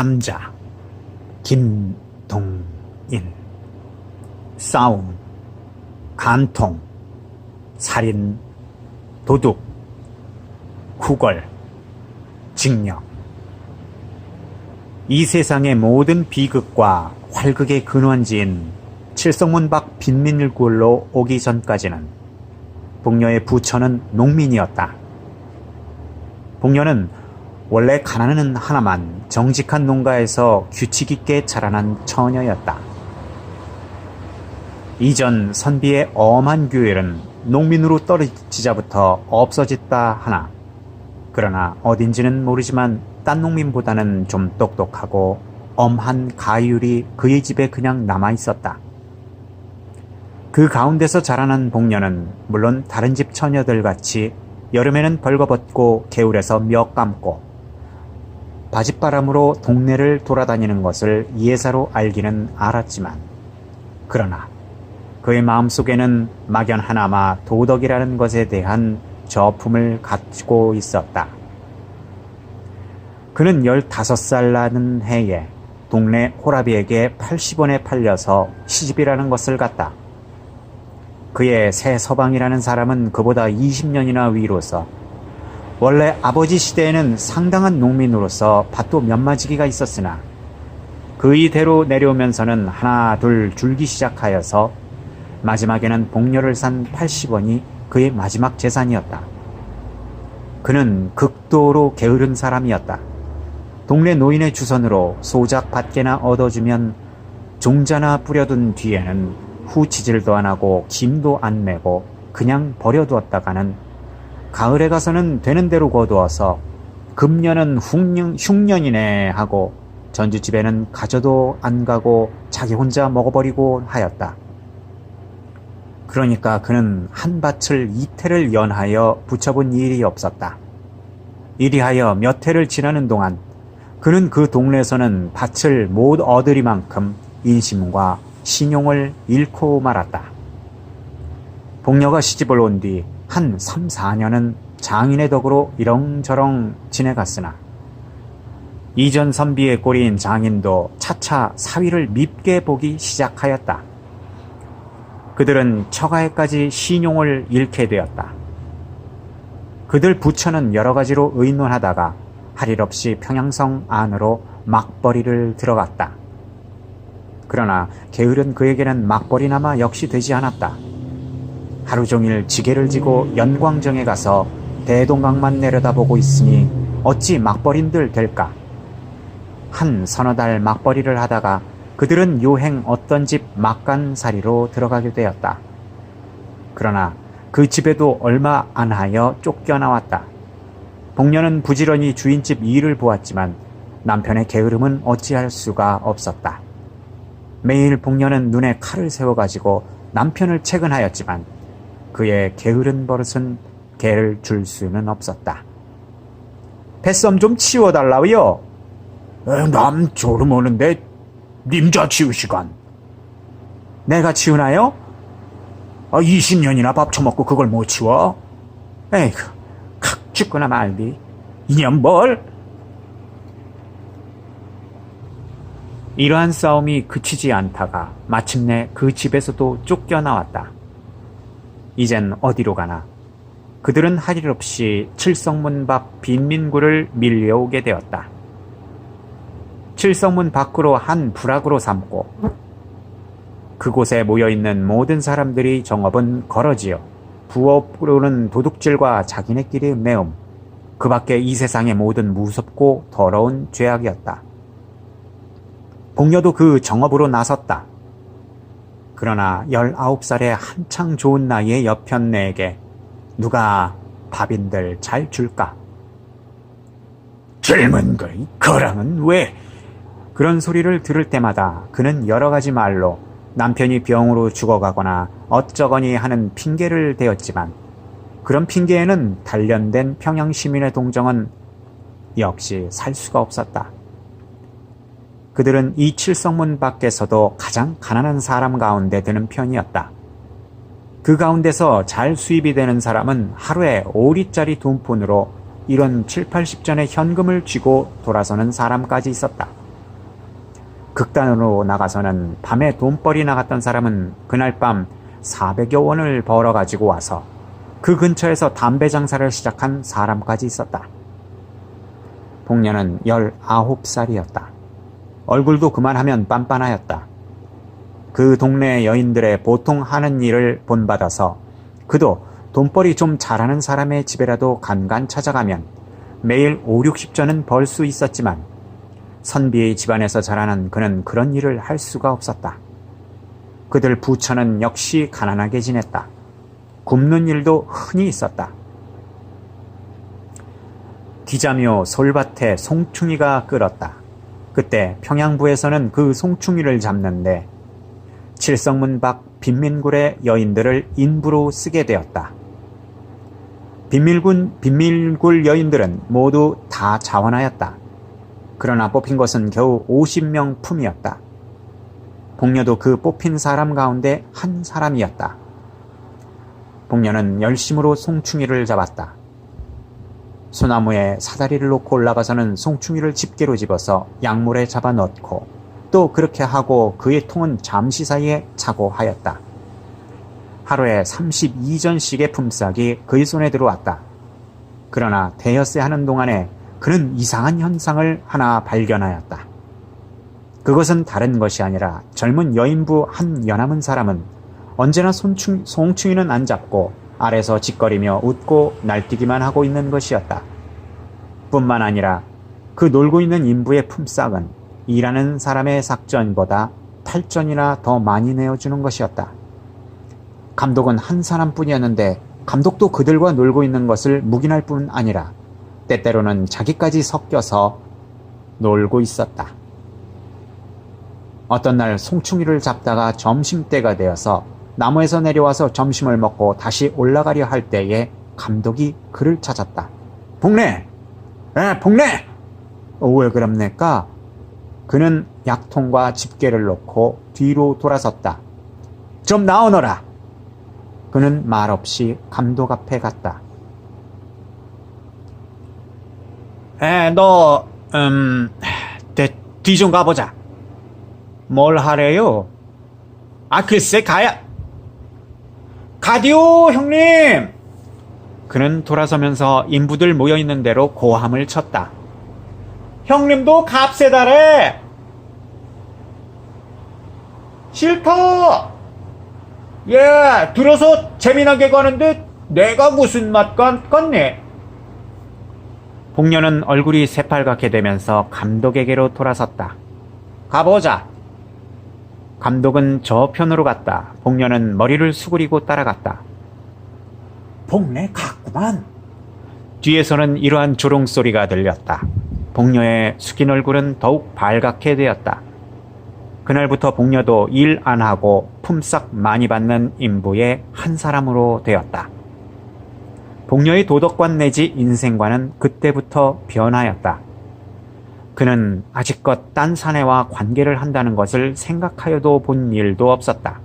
남자 김동인. 싸움, 간통, 살인, 도둑, 구걸, 징역. 이 세상의 모든 비극과 활극의 근원지인 칠성문 밖 빈민일굴로 오기 전까지는 복녀의 부처는 농민이었다. 복녀는 원래 가난은 하나만 정직한 농가에서 규칙 있게 자라난 처녀였다. 이전 선비의 엄한 규율은 농민으로 떨어지자부터 없어졌다 하나, 그러나 어딘지는 모르지만 딴 농민보다는 좀 똑똑하고 엄한 가율이 그의 집에 그냥 남아있었다. 그 가운데서 자라난 복녀는 물론 다른 집 처녀들같이 여름에는 벌거벗고 겨울에서 몇 감고 바짓바람으로 동네를 돌아다니는 것을 예사로 알기는 알았지만, 그러나 그의 마음속에는 막연하나마 도덕이라는 것에 대한 저품을 가지고 있었다. 그는 15살 나는 해에 동네 호라비에게 80원에 팔려서 시집이라는 것을 갔다. 그의 새 서방이라는 사람은 그보다 20년이나 위로서 원래 아버지 시대에는 상당한 농민으로서 밭도 몇 마지기가 있었으나 그의 대로 내려오면서는 하나 둘 줄기 시작하여서 마지막에는 복녀를 산 80원이 그의 마지막 재산이었다. 그는 극도로 게으른 사람이었다. 동네 노인의 주선으로 소작 밭개나 얻어주면 종자나 뿌려둔 뒤에는 후치질도 안 하고 김도 안 내고 그냥 버려두었다가는 가을에 가서는 되는 대로 거두어서 금년은 흉년이네 하고 전주집에는 가져도 안 가고 자기 혼자 먹어버리고 하였다. 그러니까 그는 한 밭을 이태를 연하여 붙여본 일이 없었다. 이리하여 몇 해를 지나는 동안 그는 그 동네에서는 밭을 못 얻으리만큼 인심과 신용을 잃고 말았다. 복녀가 시집을 온 뒤 한 3, 4년은 장인의 덕으로 이렁저렁 지내갔으나 이전 선비의 꼴인 장인도 차차 사위를 밉게 보기 시작하였다. 그들은 처가에까지 신용을 잃게 되었다. 그들 부처는 여러 가지로 의논하다가 할 일 없이 평양성 안으로 막벌이를 들어갔다. 그러나 게으른 그에게는 막벌이나마 역시 되지 않았다. 하루 종일 지게를 지고 연광정에 가서 대동강만 내려다보고 있으니 어찌 막벌인들 될까? 한 서너 달 막벌이를 하다가 그들은 요행 어떤 집 막간살이로 들어가게 되었다. 그러나 그 집에도 얼마 안 하여 쫓겨나왔다. 복녀는 부지런히 주인집 일을 보았지만 남편의 게으름은 어찌할 수가 없었다. 매일 복녀는 눈에 칼을 세워가지고 남편을 채근하였지만 그의 게으른 버릇은 개를 줄 수는 없었다. 뱃섬 좀 치워달라고요. 남 졸음 오는데 님자 치우시간. 내가 치우나요? 20년이나 밥 처먹고 그걸 못 치워? 에이구, 칵 죽거나 말디. 이년 뭘? 이러한 싸움이 그치지 않다가 마침내 그 집에서도 쫓겨나왔다. 이젠 어디로 가나? 그들은 할 일 없이 칠성문 밖 빈민구를 밀려오게 되었다. 칠성문 밖으로 한 부락으로 삼고 그곳에 모여있는 모든 사람들이 정업은 거러지요. 부업으로는 도둑질과 자기네끼리 매움, 그 밖에 이 세상의 모든 무섭고 더러운 죄악이었다. 복녀도 그 정업으로 나섰다. 그러나 19살의 한창 좋은 나이의 여편네에게 누가 밥인들 잘 줄까? 젊은 거이 거랑은 왜? 그런 소리를 들을 때마다 그는 여러 가지 말로 남편이 병으로 죽어가거나 어쩌거니 하는 핑계를 대었지만 그런 핑계에는 단련된 평양시민의 동정은 역시 살 수가 없었다. 그들은 이 칠성문 밖에서도 가장 가난한 사람 가운데 드는 편이었다. 그 가운데서 잘 수입이 되는 사람은 하루에 5리짜리 돈푼으로 이런 7, 80전의 현금을 쥐고 돌아서는 사람까지 있었다. 극단으로 나가서는 밤에 돈벌이 나갔던 사람은 그날 밤 400여 원을 벌어가지고 와서 그 근처에서 담배 장사를 시작한 사람까지 있었다. 복녀는 19살이었다. 얼굴도 그만하면 빤빤하였다. 그 동네 여인들의 보통 하는 일을 본받아서 그도 돈벌이 좀 잘하는 사람의 집에라도 간간 찾아가면 매일 5, 60전은 벌 수 있었지만 선비의 집안에서 자라는 그는 그런 일을 할 수가 없었다. 그들 부처는 역시 가난하게 지냈다. 굶는 일도 흔히 있었다. 기자묘 솔밭에 송충이가 끓었다. 그때 평양부에서는 그 송충이를 잡는데 칠성문 밖 빈민굴의 여인들을 인부로 쓰게 되었다. 빈민굴 여인들은 모두 다 자원하였다. 그러나 뽑힌 것은 겨우 50명 품이었다. 복녀도 그 뽑힌 사람 가운데 한 사람이었다. 복녀는 열심으로 송충이를 잡았다. 소나무에 사다리를 놓고 올라가서는 송충이를 집게로 집어서 약물에 잡아 넣고 또 그렇게 하고 그의 통은 잠시 사이에 차고 하였다. 하루에 32전씩의 품삯이 그의 손에 들어왔다. 그러나 대여세 하는 동안에 그는 이상한 현상을 하나 발견하였다. 그것은 다른 것이 아니라 젊은 여인부 한 연함은 사람은 언제나 송충이는 안 잡고 아래서 짓거리며 웃고 날뛰기만 하고 있는 것이었다. 뿐만 아니라 그 놀고 있는 인부의 품삯은 일하는 사람의 삭전보다 8전이나 더 많이 내어주는 것이었다. 감독은 한 사람뿐이었는데 감독도 그들과 놀고 있는 것을 묵인할 뿐 아니라 때때로는 자기까지 섞여서 놀고 있었다. 어떤 날 송충이를 잡다가 점심때가 되어서 나무에서 내려와서 점심을 먹고 다시 올라가려 할 때에 감독이 그를 찾았다. 복내! 복내! 왜 그럽니까? 그는 약통과 집게를 놓고 뒤로 돌아섰다. 좀 나오너라! 그는 말없이 감독 앞에 갔다. 너, 뒤 좀 가보자. 뭘 하래요? 글쎄, 가디오, 형님! 그는 돌아서면서 인부들 모여있는 대로 고함을 쳤다. 형님도 값세다래! 싫다! 들어서 재미나게 가는데 내가 무슨 맛 같네? 복녀는 얼굴이 새빨갛게 되면서 감독에게로 돌아섰다. 가보자. 감독은 저편으로 갔다. 복녀는 머리를 수그리고 따라갔다. 복내 갔구만. 뒤에서는 이러한 조롱소리가 들렸다. 복녀의 숙인 얼굴은 더욱 발갛게 되었다. 그날부터 복녀도 일 안 하고 품삯 많이 받는 인부의 한 사람으로 되었다. 복녀의 도덕관 내지 인생관은 그때부터 변하였다. 그는 아직껏 딴 사내와 관계를 한다는 것을 생각하여도 본 일도 없었다.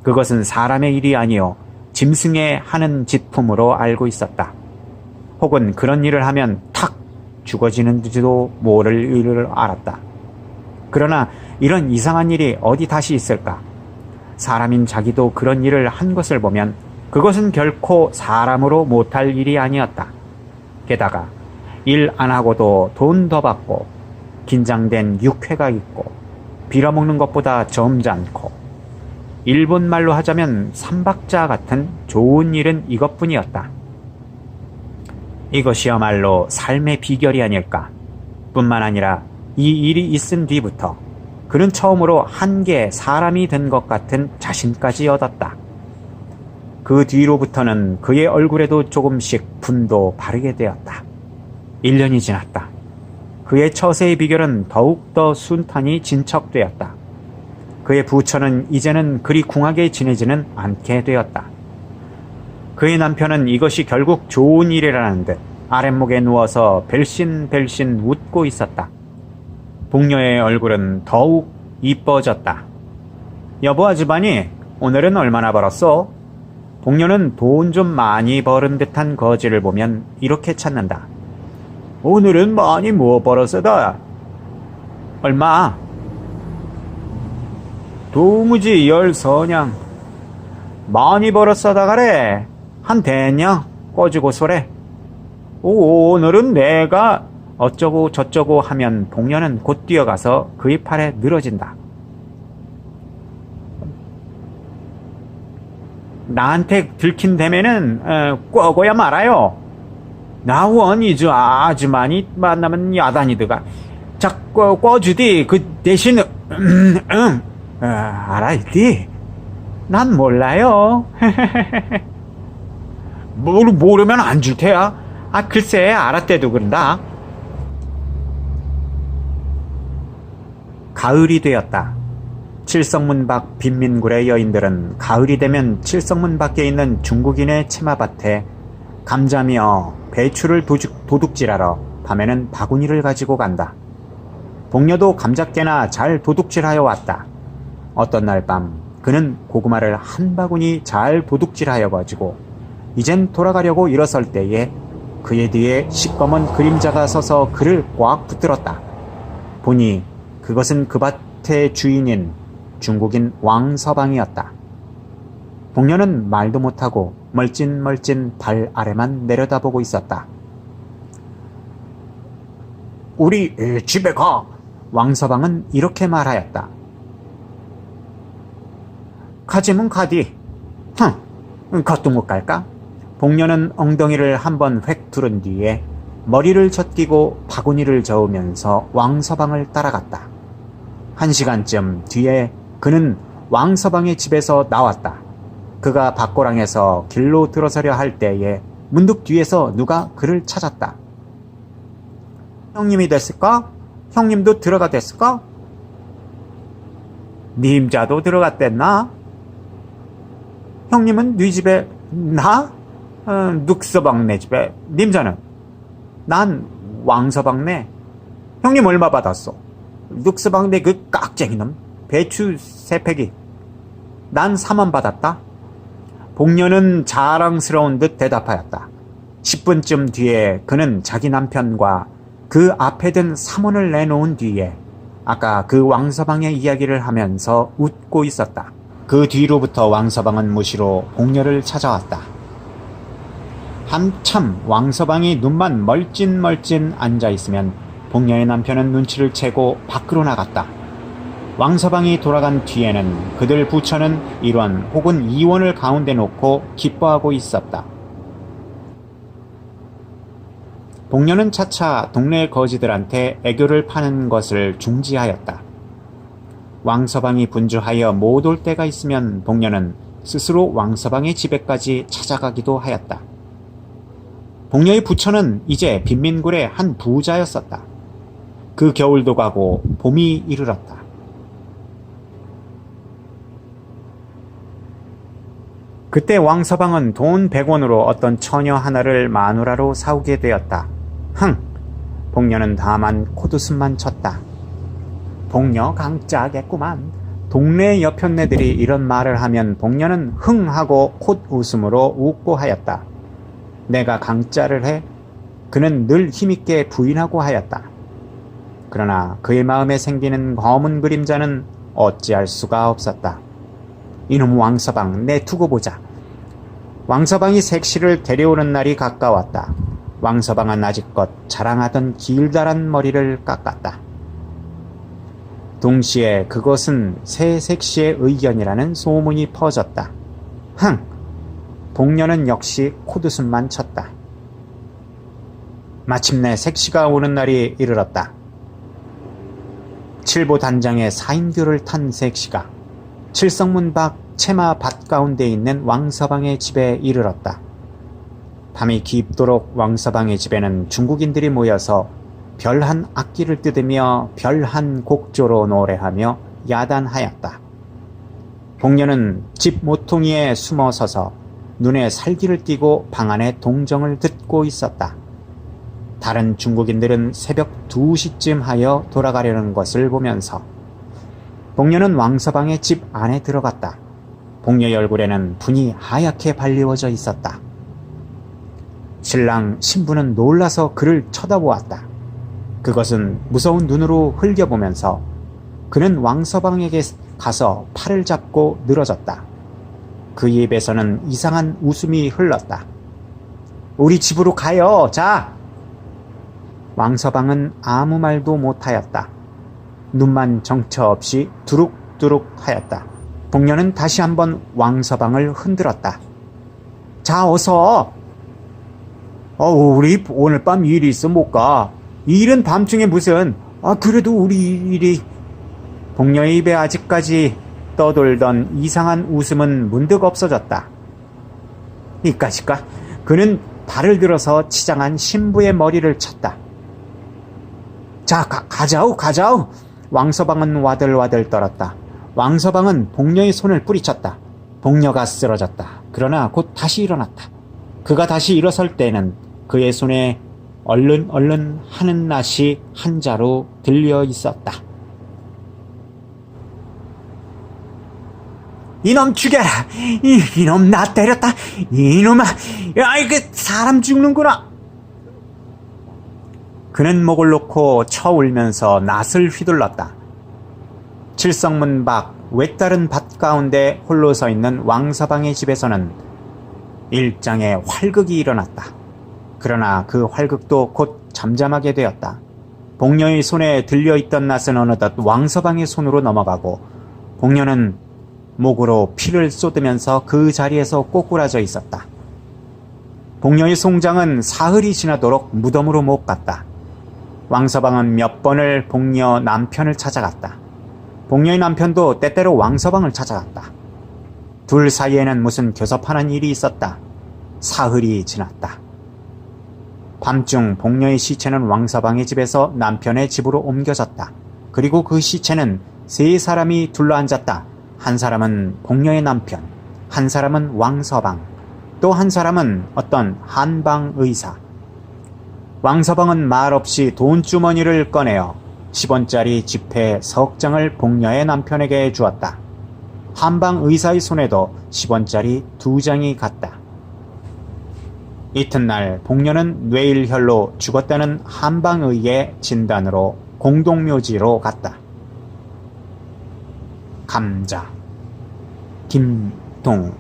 그것은 사람의 일이 아니요 짐승의 하는 짓품으로 알고 있었다. 혹은 그런 일을 하면 탁 죽어지는지도 모를 일을 알았다. 그러나 이런 이상한 일이 어디 다시 있을까? 사람인 자기도 그런 일을 한 것을 보면 그것은 결코 사람으로 못할 일이 아니었다. 게다가 일 안 하고도 돈 더 받고 긴장된 육회가 있고 빌어먹는 것보다 점잖고 일본 말로 하자면 삼박자 같은 좋은 일은 이것뿐이었다. 이것이야말로 삶의 비결이 아닐까. 뿐만 아니라 이 일이 있은 뒤부터 그는 처음으로 한계 사람이 된 것 같은 자신까지 얻었다. 그 뒤로부터는 그의 얼굴에도 조금씩 분도 바르게 되었다. 1년이 지났다. 그의 처세의 비결은 더욱더 순탄히 진척되었다. 그의 부처는 이제는 그리 궁하게 지내지는 않게 되었다. 그의 남편은 이것이 결국 좋은 일이라는 듯 아랫목에 누워서 벨신벨신 웃고 있었다. 복녀의 얼굴은 더욱 이뻐졌다. 여보 아주바니, 오늘은 얼마나 벌었어? 복녀는 돈 좀 많이 벌은 듯한 거지를 보면 이렇게 찾는다. 오늘은 많이 뭐 벌었어다. 얼마? 도무지 열서냥. 많이 벌었어다 가래. 한 대냐 꺼지고 소래. 오늘은 내가 어쩌고 저쩌고 하면 복녀는 곧 뛰어가서 그의 팔에 늘어진다. 나한테 들킨다면은 꿔고야 말아요. 나 원이죠. 아주 많이 만나면 야단이드가. 자 꿔주디 그 대신 알아있디. 난 몰라요. 모르면 안 줄 테야. 글쎄 알았대도 그런다. 가을이 되었다. 칠성문 밖 빈민굴의 여인들은 가을이 되면 칠성문 밖에 있는 중국인의 치마밭에 감자며 배추를 도둑질하러 밤에는 바구니를 가지고 간다. 복녀도 감자깨나 잘 도둑질하여 왔다. 어떤 날 밤 그는 고구마를 한 바구니 잘 도둑질하여 가지고 이젠 돌아가려고 일어설 때에 그의 뒤에 시꺼먼 그림자가 서서 그를 꽉 붙들었다. 보니 그것은 그 밭의 주인인 중국인 왕서방이었다. 복녀는 말도 못하고 멀찐멀찐 발 아래만 내려다보고 있었다. 우리 집에 가. 왕서방은 이렇게 말하였다. 가지면 가디. 겉도 못 갈까? 복녀는 엉덩이를 한번 획 두른 뒤에 머리를 젖기고 바구니를 저으면서 왕서방을 따라갔다. 1시간쯤 뒤에 그는 왕서방의 집에서 나왔다. 그가 밭고랑에서 길로 들어서려 할 때에 문득 뒤에서 누가 그를 찾았다. 형님이 됐을까? 형님도 들어가 됐을까? 님자도 들어갔댔나? 형님은 네 집에 나? 늑서방네 집에. 님자는? 난 왕서방네. 형님 얼마 받았어? 늑서방네 그 깍쟁이놈. 배추 3팩이. 난 4만 받았다. 복녀는 자랑스러운 듯 대답하였다. 10분쯤 뒤에 그는 자기 남편과 그 앞에 든 3원을 내놓은 뒤에 아까 그 왕서방의 이야기를 하면서 웃고 있었다. 그 뒤로부터 왕서방은 무시로 복녀를 찾아왔다. 한참 왕서방이 눈만 멀찐멀찐 앉아있으면 복녀의 남편은 눈치를 채고 밖으로 나갔다. 왕서방이 돌아간 뒤에는 그들 부처는 1원 혹은 2원을 가운데 놓고 기뻐하고 있었다. 복녀는 차차 동네 거지들한테 애교를 파는 것을 중지하였다. 왕서방이 분주하여 못 올 때가 있으면 복녀는 스스로 왕서방의 집에까지 찾아가기도 하였다. 복녀의 부처는 이제 빈민굴의 한 부자였었다. 그 겨울도 가고 봄이 이르렀다. 그때 왕서방은 돈 100원으로 어떤 처녀 하나를 마누라로 사오게 되었다. 복녀는 다만 콧웃음만 쳤다. 복녀 강짜겠구만. 동네 여편네들이 이런 말을 하면 복녀는 흥하고 콧웃음으로 웃고 하였다. 내가 강짜를 해? 그는 늘 힘있게 부인하고 하였다. 그러나 그의 마음에 생기는 검은 그림자는 어찌할 수가 없었다. 이놈 왕서방 내두고 보자. 왕서방이 색시를 데려오는 날이 가까웠다. 왕서방은 아직껏 자랑하던 길다란 머리를 깎았다. 동시에 그것은 새 색시의 의견이라는 소문이 퍼졌다. 복녀는 역시 콧웃음만 쳤다. 마침내 색시가 오는 날이 이르렀다. 칠보 단장의 사인교를 탄 색시가 칠성문 밖 채마 밭 가운데 있는 왕서방의 집에 이르렀다. 밤이 깊도록 왕서방의 집에는 중국인들이 모여서 별한 악기를 뜯으며 별한 곡조로 노래하며 야단하였다. 복녀는 집 모퉁이에 숨어 서서 눈에 살기를 띠고 방 안의 동정을 듣고 있었다. 다른 중국인들은 새벽 2시쯤 하여 돌아가려는 것을 보면서 복녀는 왕서방의 집 안에 들어갔다. 복녀의 얼굴에는 분이 하얗게 발리워져 있었다. 신랑 신부는 놀라서 그를 쳐다보았다. 그것은 무서운 눈으로 흘겨보면서 그는 왕서방에게 가서 팔을 잡고 늘어졌다. 그 입에서는 이상한 웃음이 흘렀다. 우리 집으로 가요. 자! 왕서방은 아무 말도 못하였다. 눈만 정처 없이 두룩두룩 하였다. 복녀는 다시 한번 왕서방을 흔들었다. 자, 어서! 우리 오늘 밤 일이 있어 못 가. 일은 밤중에 무슨. 그래도 우리 일이. 복녀의 입에 아직까지 떠돌던 이상한 웃음은 문득 없어졌다. 이까짓까? 그는 발을 들어서 치장한 신부의 머리를 쳤다. 자, 가자오, 가자오! 왕서방은 와들와들 떨었다. 왕서방은 복녀의 손을 뿌리쳤다. 복녀가 쓰러졌다. 그러나 곧 다시 일어났다. 그가 다시 일어설 때는 그의 손에 얼른 하는 낫이 한 자루 들려 있었다. 이놈 죽여라! 이놈 나 때렸다! 이놈아! 이게 사람 죽는구나! 그는 목을 놓고 쳐 울면서 낫을 휘둘렀다. 칠성문 밖 외따른 밭 가운데 홀로 서 있는 왕서방의 집에서는 일장의 활극이 일어났다. 그러나 그 활극도 곧 잠잠하게 되었다. 복녀의 손에 들려있던 낫은 어느덧 왕서방의 손으로 넘어가고 복녀는 목으로 피를 쏟으면서 그 자리에서 꼬꾸라져 있었다. 복녀의 송장은 사흘이 지나도록 무덤으로 못 갔다. 왕서방은 몇 번을 복녀 남편을 찾아갔다. 복녀의 남편도 때때로 왕서방을 찾아갔다. 둘 사이에는 무슨 교섭하는 일이 있었다. 사흘이 지났다. 밤중 복녀의 시체는 왕서방의 집에서 남편의 집으로 옮겨졌다. 그리고 그 시체는 세 사람이 둘러앉았다. 한 사람은 복녀의 남편, 한 사람은 왕서방, 또 한 사람은 어떤 한방 의사. 왕서방은 말없이 돈주머니를 꺼내어 10원짜리 지폐 석 장을 복녀의 남편에게 주었다. 한방 의사의 손에도 10원짜리 2장이 갔다. 이튿날 복녀는 뇌일혈로 죽었다는 한방의의 진단으로 공동묘지로 갔다. 감자 김동인